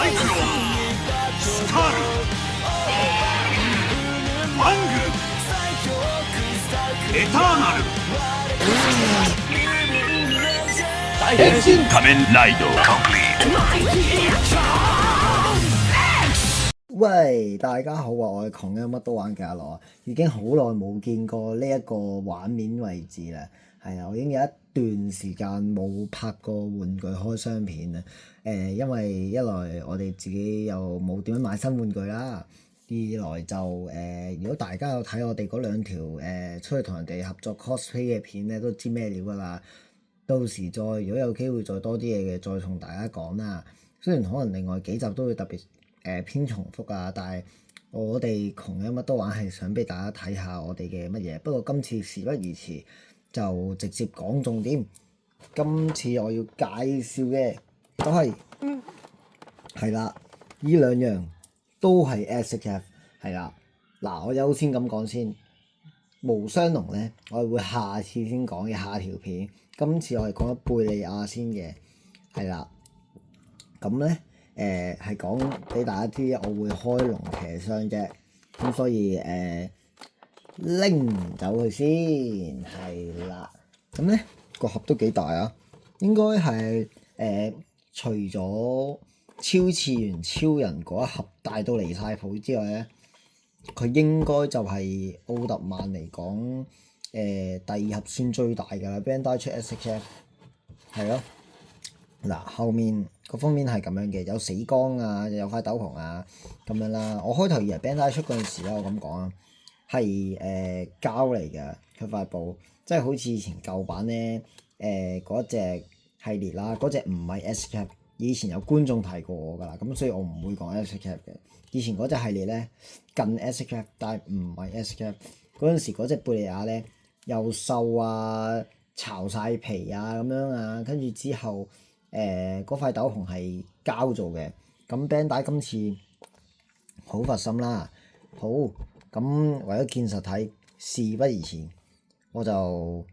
クロン、スカル、ファング、エターナル、変身仮面ライド喂，大家好啊！我係窮嘅乜都玩嘅阿羅，已經好耐冇見過呢一個畫面位置啦。係啊，我已經有一段時間冇拍過玩具開箱片啦。因為一來我哋自己又冇點樣買新玩具啦，二來就如果大家有睇我哋嗰兩條出去同人哋合作 cosplay 嘅片咧，都知咩料噶啦。到時再如果有機會再多啲嘢嘅，再同大家講啦。雖然可能另外幾集都會特別偏重複啊，但係我哋窮嘅乜都玩係想俾大家睇下我哋嘅乜嘢。不過今次事不宜遲，就直接講重點。今次我要介紹嘅都係啦，呢兩樣都係 SHF 係啦。嗱，我優先咁講先，無雙龍咧，我係會下次先講嘅下條片。今次我係講咗貝利亞先嘅，係啦。咁咧係講俾大家知，我會開龍騎箱啫。咁所以拎走佢先，係啦。咁咧個盒都幾大啊，應該係除咗超次元超人嗰一盒大到離晒譜之外咧，佢應該就係奧特曼嚟講第二盒算最大㗎啦。Bandai 出 SHF 係咯。嗱，後面個封面係咁樣嘅，有死光啊，有塊斗篷啊咁樣啦。我開頭以為 Bandai 出嗰陣時咧，我咁講啊，係膠嚟嘅佢塊布，即係好似以前舊版咧嗰隻系列啦，嗰隻唔係 SHF。以前有觀眾提過我㗎啦，咁所以我唔會講 SHF 嘅。以前嗰隻系列咧近 SHF，但係唔係 SHF。嗰陣時嗰隻貝利亞咧又瘦啊，巢晒皮啊咁樣啊，跟住之後嗰塊斗篷係膠做嘅。咁 Bandai 今次好佛心啦，好，咁為咗見實體，事不宜遲，我就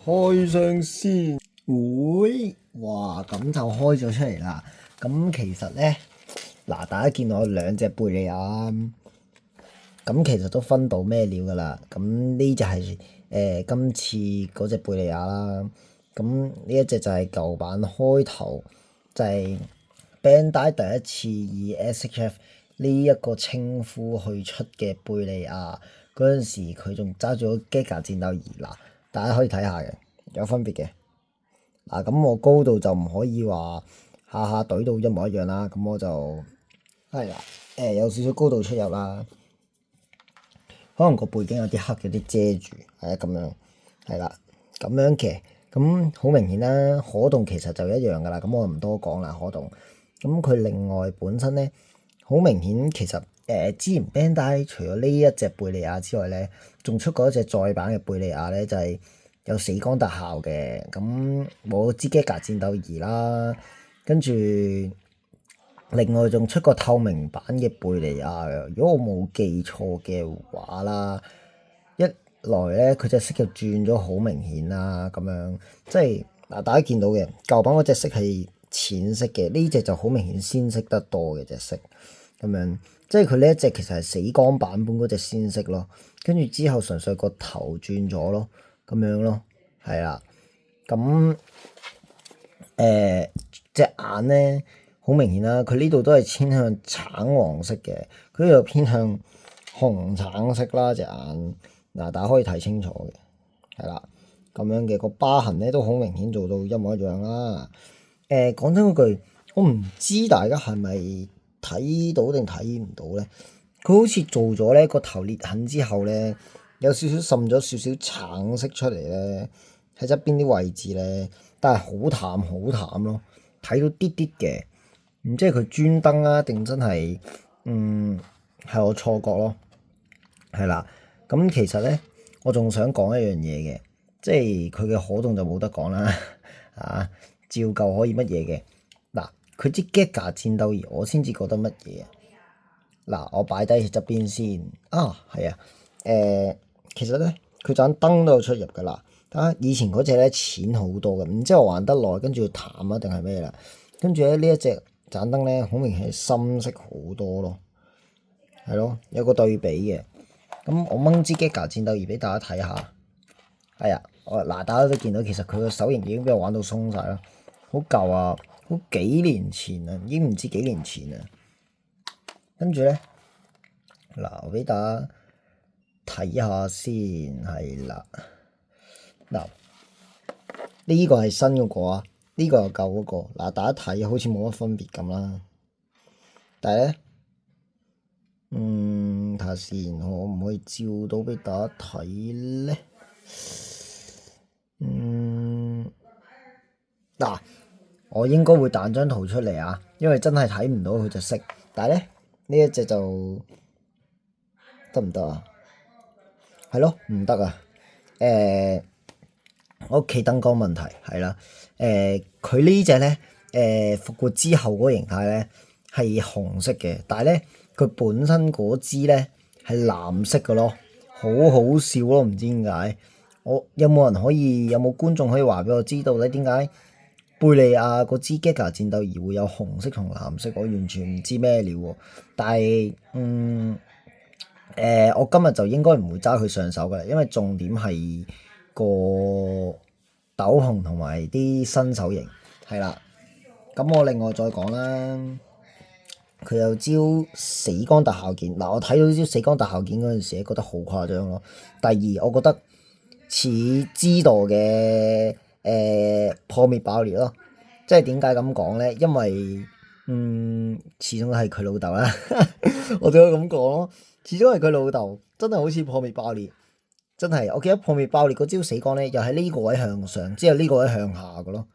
開箱先。會，哇，咁就開咗出嚟啦。咁其實咧，嗱，大家見到我兩隻貝利亞，咁其實都分到咩料噶啦。咁呢就係今次嗰隻貝利亞啦。咁呢一隻就係舊版開頭就係 Bandai 第一次以 SHF 呢一個稱呼去出嘅貝利亞。嗰陣時佢仲揸住個 Giga 戰鬥儀，嗱，大家可以睇下嘅，有分別嘅。嗱，咁我高度就唔可以話下下懟到一模一樣啦，咁我就係啦，有少少高度出入啦，可能個背景有啲黑，有啲遮住，係啊，咁樣係啦，咁樣嘅，咁好明顯啦，可動其實就一樣噶啦，咁我唔多講啦，可動，咁佢另外本身咧，好明顯其實之前 Bandai 除咗呢一隻貝利亞之外咧，仲出過一隻再版嘅貝利亞咧，就係有死光特效嘅，咁冇支 Giga 戰鬥儀啦，跟住另外仲出個透明版嘅貝利亞嘅，如果我冇記錯嘅話啦，一來咧佢隻色就轉咗好明顯啦，咁樣即係嗱，大家見到嘅舊版嗰隻色係淺色嘅，呢隻就好明顯鮮色得多嘅隻色，咁樣即係佢呢一隻其實係死光版本嗰隻鮮色咯，跟住之後純粹個頭轉咗咯。咁樣咯，係啦，咁隻眼咧好明顯啦，佢呢度都係偏向橙黃色嘅，佢又偏向紅橙色啦隻眼，嗱，大家可以睇清楚嘅，係啦，咁樣嘅個疤痕咧都好明顯做到一模一樣啦。講真嗰句，我唔知大家係咪睇到定睇唔到咧？佢好似做咗咧個頭裂痕之後咧，有少少滲咗少少橙色出嚟咧，喺側邊啲位置咧，但係好淡好淡咯，睇到啲啲嘅，唔知係佢專登啊定真係係我錯覺咯，係啦。咁其實咧，我仲想講一樣嘢嘅，即係佢嘅可動就冇得講啦，啊，照舊可以乜嘢嘅。嗱，佢支 Giga 戰鬥儀我先至覺得乜嘢啊？嗱，我擺低喺側邊先啊，係啊，其實咧，佢盞燈都有出入噶啦。啊，以前嗰隻咧淺好多嘅，唔知我玩得耐，跟住淡啊定係咩啦？跟住咧呢一隻盞燈咧好明顯係深色好多咯，係咯，有個對比嘅。咁我掹支 Giga 戰鬥儀俾大家睇下，係啊，嗱大家都見到其實佢個手型已經俾我玩到鬆晒啦，好舊啊，好幾年前啊，已經唔知幾年前啊。跟住咧，嗱我俾大家睇下先，係啦，嗱呢個係新嗰個啊，呢個係舊嗰個，嗱大家睇好似冇乜分別咁啦，但係咧，睇下先，可唔可以照到俾大家睇咧？嗱，我應該會彈張圖出嚟啊，因為真係睇唔到佢隻色。但係咧，呢一隻就得唔得啊？係咯，唔得啊！我屋企燈光問題係啦。佢呢隻咧，復活之後嗰個形態咧係紅色嘅，但係咧佢本身嗰支咧係藍色嘅咯，好好笑咯！唔知點解，有冇觀眾可以話俾我知道咧？點解貝利亞嗰支 Giga 戰鬥儀會有紅色同藍色？我完全唔知咩料喎。但係我今日就應該唔會揸佢上手㗎啦，因為重點係個斗篷同埋啲新手型係啦。咁我另外再講啦，佢有招死光特效件。嗱，我睇到呢招死光特效件嗰陣時，覺得好誇張咯。第二，我覺得似知道嘅破滅爆裂咯。即係點解咁講咧？因為始終係佢老豆啦，我只可以咁講咯。始終係佢老豆，真係好似破滅爆裂，真係。我記得破滅爆裂嗰招死光咧，又喺呢個位向上，之後呢個位向下嘅咯，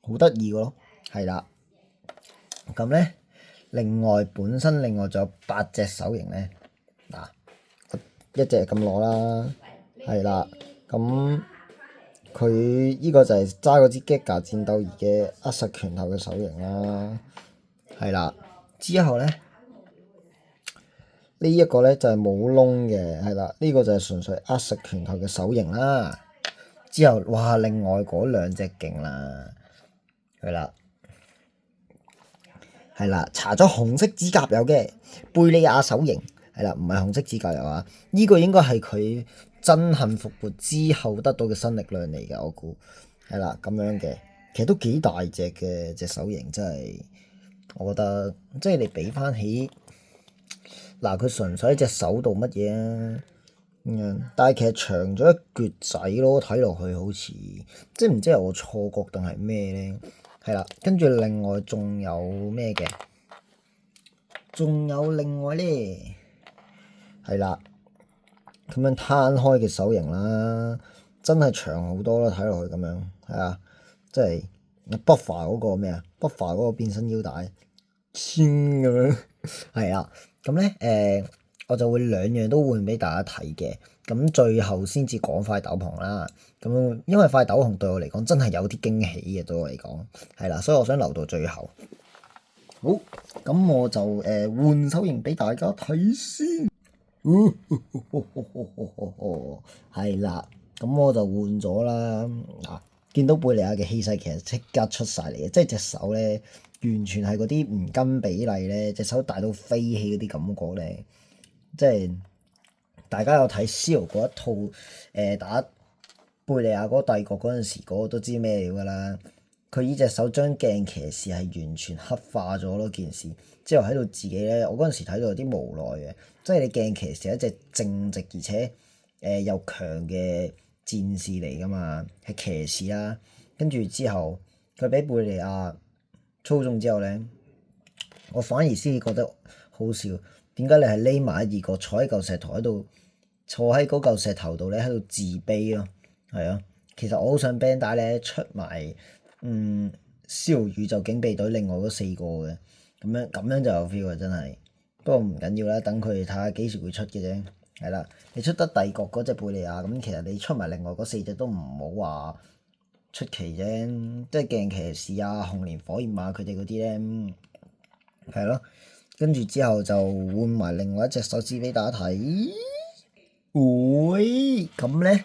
好得意嘅咯，係啦。咁咧，另外仲有8隻手型咧，嗱，一隻咁攞啦，係啦。咁佢呢個就係揸嗰支 Giga 戰鬥儀嘅握實拳頭嘅手型啦，係啦。之後咧。呢一個咧就係冇窿嘅，係啦，呢個就係純粹握實拳頭嘅手型啦。之後，哇，另外嗰兩隻勁啦，係啦，搽咗紅色指甲油嘅貝利亞手型，係啦，唔係紅色指甲油啊。呢個應該係佢憎恨復活之後得到嘅新力量嚟嘅，我估係啦，咁樣嘅，其實都幾大隻嘅隻手型，真係，我覺得即係你比翻起。嗱，佢純粹喺隻手度乜嘢啊？但係其實長咗一橛仔咯，睇落去好似即係唔知係我錯覺定係咩咧？係啦，跟住另外仲有咩嘅？仲有另外咧，係啦，咁樣攤開嘅手型啦，真係長好多啦，睇落去咁樣係啊，即係 Buffer 嗰個咩啊 ？Buffer 嗰個變身腰帶，千咁樣係啊。咁咧，我就會兩樣都換俾大家睇嘅。咁最後先至講塊斗篷啦。咁因為塊斗篷對我嚟講真係有啲驚喜嘅，對我嚟講係啦，所以我想留到最後。好，咁我就換手型俾大家睇先。係啦，咁我就換咗啦。嗱，見到貝利亞嘅氣勢其實即刻出晒嚟嘅，即係隻手咧。完全係嗰啲唔跟比例咧，隻手大到飛起嗰啲感覺咧，即係大家有睇 Seal 嗰一套打貝利亞嗰個帝國嗰陣時，嗰個都知咩料㗎啦。佢呢隻手將鏡騎士係完全黑化咗咯，件事之後喺度自己咧，我嗰陣時睇到有啲無奈嘅，即係你鏡騎士係一隻正直而且又強嘅戰士嚟㗎嘛，係騎士啦。跟住之後佢俾貝利亞操縱之後咧，我反而先至覺得好笑。點解你係匿埋一個坐喺嚿石頭喺度，坐喺嗰嚿石頭度咧喺度自卑咯？係啊，其實我好想 Bandai 咧出埋燒宇宙警備隊另外嗰4個嘅，咁樣就有 feel 啊！真係，不過唔緊要啦，等佢哋睇下幾時會出嘅啫。係啦，你出得帝國嗰隻貝利亞，咁其實你出埋另外嗰4隻都唔好話出奇啫，即係鏡騎士啊、紅蓮火焰啊，佢哋嗰啲咧，係咯。跟住之後就換埋另外一隻手指俾大家睇。喂，咁咧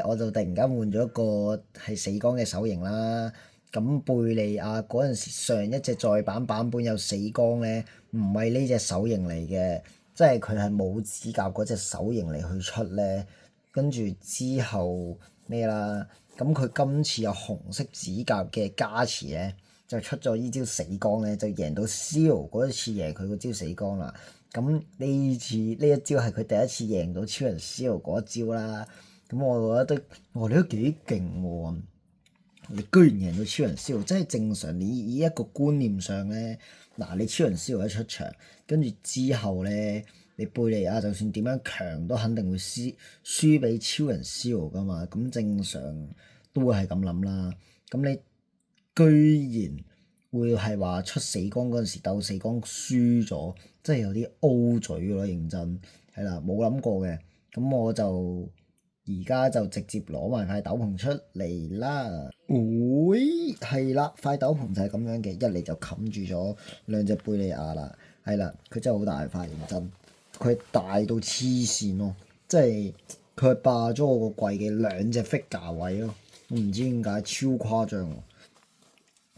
我就突然間換咗一個係死光嘅手型啦。咁貝利亞嗰陣時上一隻再版版本有死光咧，唔係呢隻手型嚟嘅，即係佢係冇指甲嗰隻手型嚟去出咧。跟住之後咩啦？咁佢今次有紅色指甲嘅加持咧，就出咗依招死光咧，就贏到 Zero 嗰一次贏佢嗰招死光啦。咁呢次呢一招係佢第一次贏到超人 Zero 嗰一招啦。咁我覺得你都幾勁喎！你居然贏到超人 Zero，真係正常。你以一個觀念上咧，嗱，你超人 Zero 一出場，跟住之後咧，你貝利亞就算點樣強，都肯定會輸俾超人 Zero 噶嘛。咁正常都會係咁諗啦。咁你居然會係話出死光嗰陣時鬥死光輸咗，真係有啲 O 嘴咯，認真係啦，冇諗過嘅。咁我就而家就直接攞埋塊斗篷出嚟啦。會係啦，塊斗篷就係咁樣嘅，一嚟就冚住咗兩隻貝利亞啦。係啦，佢真係好大塊，認真。佢大到黐線咯，即係佢係霸咗我個櫃嘅兩隻 figure 位咯。我唔知點解超誇張喎。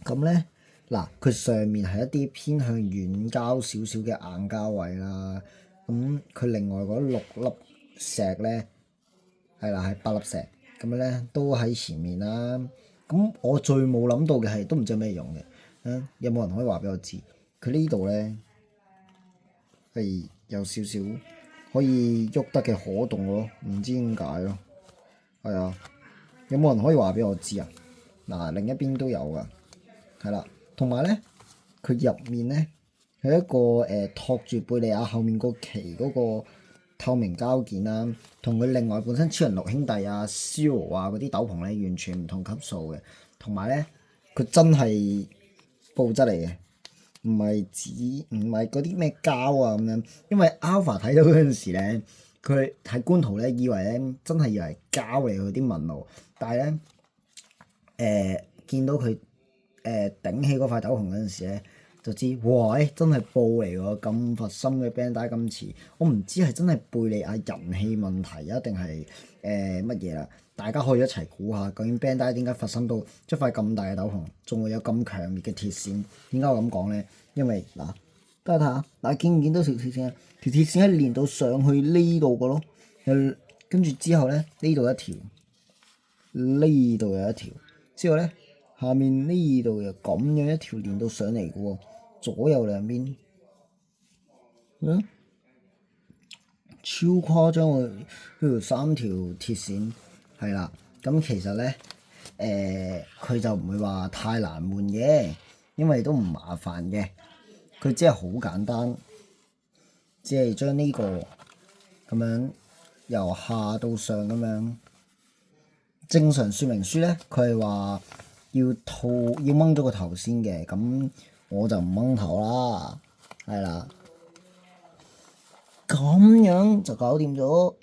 咁咧嗱，佢上面係一啲偏向軟膠少少嘅硬膠位啦。咁佢另外嗰六粒石咧，係啦，係8粒石咁樣咧，都喺前面啦。咁我最冇諗到嘅係，都唔知有咩用嘅。有冇人可以話俾我知？佢呢度咧係有少少可以喐得嘅可動咯，唔知點解咯。係啊，有冇人可以話俾我知啊？嗱，另一邊都有噶。係啦，同埋咧，佢入面咧係一個托住貝利亞後面個旗嗰個透明膠件啦，同佢另外本身超人六兄弟啊、Zero 啊嗰啲斗篷咧完全唔同級數嘅。同埋咧，佢真係布質嚟嘅，唔係紙，唔係嗰啲咩膠啊咁樣。因為 Alpha 睇到嗰陣時咧，佢睇官圖咧，以為咧真係以為膠嚟佢啲紋路，但係咧見到佢頂起嗰塊斗篷嗰陣時咧，就知哇！真係布嚟喎，咁佛心嘅 Bandai 今次，我唔知係真係貝利亞人氣問題啊，定係乜嘢啦？大家可以一齊估下，究竟 Bandai 點解佛心到出塊咁大嘅斗篷，仲會有咁強烈嘅鐵線？點解我咁講咧？因為嗱，大家睇下，嗱，見唔見到條鐵線啊？條鐵線係連到上去呢度嘅咯，跟住之後咧，呢度一條，呢度有一條，之後咧。下面呢度又咁樣一條連到上嚟嘅喎，左右兩邊，超誇張喎！呢條3條鐵線係啦，咁其實咧，佢就唔會話太難換嘅，因為都唔麻煩嘅，佢只係好簡單，只係將呢個咁樣由下到上咁樣。正常說明書咧，佢係話。要掹咗個頭先嘅，咁我就唔掹頭啦，係啦，咁樣就搞掂咗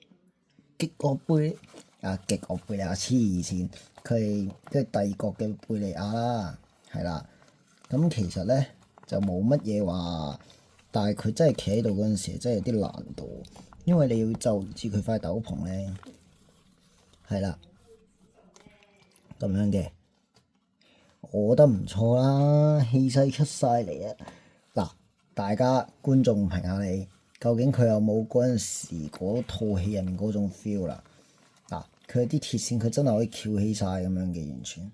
極惡貝啊！極惡貝利亞黐線，佢係即係帝國嘅貝利亞啦，係啦，咁其實咧就冇乜嘢話，但係佢真係企喺度嗰陣時，真係有啲難度，因為你要就住佢塊斗篷咧，係啦，咁樣嘅。我覺得唔錯啦，氣勢出晒嚟啊！嗱，大家觀眾評下你，究竟佢有冇嗰陣時嗰套戲入面嗰種 feel 啦？嗱，佢啲鐵線佢真係可以翹起晒咁樣嘅，完全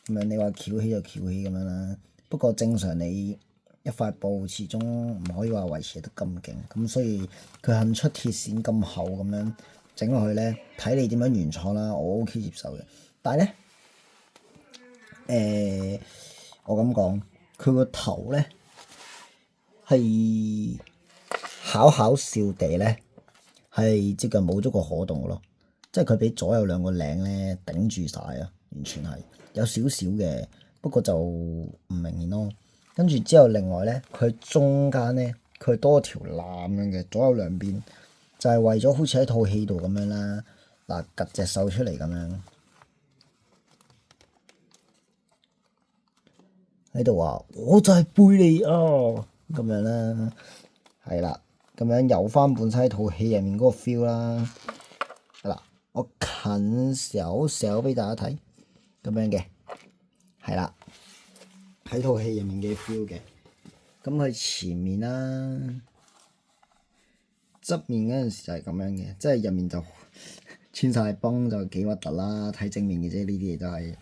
咁樣你話翹起就翹起咁樣啦。不過正常你一塊布始終唔可以話維持得咁勁，咁所以佢肯出鐵線咁厚咁樣整落去咧，睇你點樣原創啦，我 OK 接受嘅。但係咧。我咁講，佢個頭咧係巧笑地咧，係接近冇咗個可動咯，即係佢俾左右兩個領咧頂住晒啊，完全係有少少嘅，不過就唔明顯咯。跟住之後，另外咧，佢中間咧，佢多條纜咁樣嘅，左右兩邊就係為咗好似喺套戲度咁樣啦，嗱，趌隻手出嚟咁樣。喺度話我就係貝利亞咁樣啦，係啦，咁樣有翻本身套戲入面嗰個 feel 啦。嗱，我近少少俾大家睇，咁樣嘅，係啦，喺套戲入面嘅 feel 嘅。咁佢前面啦、側面嗰陣時就係咁樣嘅，即係入面就穿晒崩就幾核突啦。睇正面嘅啫，呢啲嘢都係。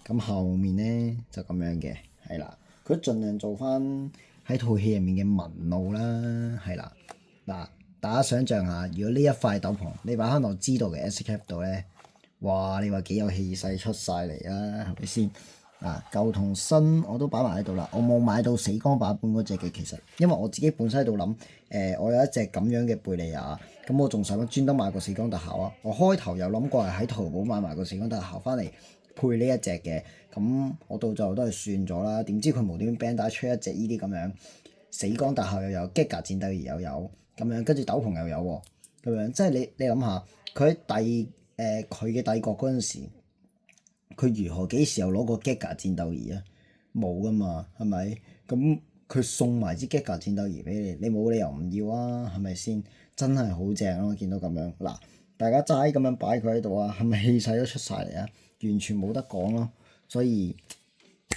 咁後面咧就咁樣嘅，係啦。佢盡量做翻喺套戲入面嘅紋路啦，係啦。嗱，大家想象下，如果呢一塊斗篷你擺翻落知道嘅 S cap 度咧，哇！你話幾有氣勢出晒嚟啦，係咪先？嗱，舊同新我都擺埋喺度啦。我冇買到死光版本嗰隻嘅，其實因為我自己本身喺度諗，我有一隻咁樣嘅貝利亞，咁我仲使乜專登買個死光特效啊？我開頭有諗過係喺淘寶買埋個死光特效翻嚟配呢一隻嘅，咁我到最後都係算咗啦。點知佢無端端 Bandai 出一隻呢啲咁樣死光特效又有，Giga 戰鬥儀又有咁樣，跟住斗篷又有喎，咁樣即係你諗下，佢喺佢嘅帝國嗰陣時，佢如何幾時又攞個 Giga 戰鬥儀啊？冇噶嘛，係咪？咁佢送埋支 Giga 戰鬥儀俾你，你冇理由唔要啊？係咪先？真係好正咯！見到咁樣嗱，大家齋咁樣擺佢喺度啊，係咪氣勢都出晒嚟啊？完全冇得講咯，所以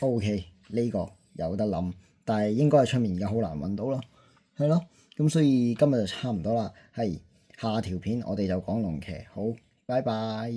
OK 呢個有得諗，但係應該係出面而家好難揾到咯，係咯。咁所以今日就差唔多啦，係下條片我哋就講龍騎，好，拜拜。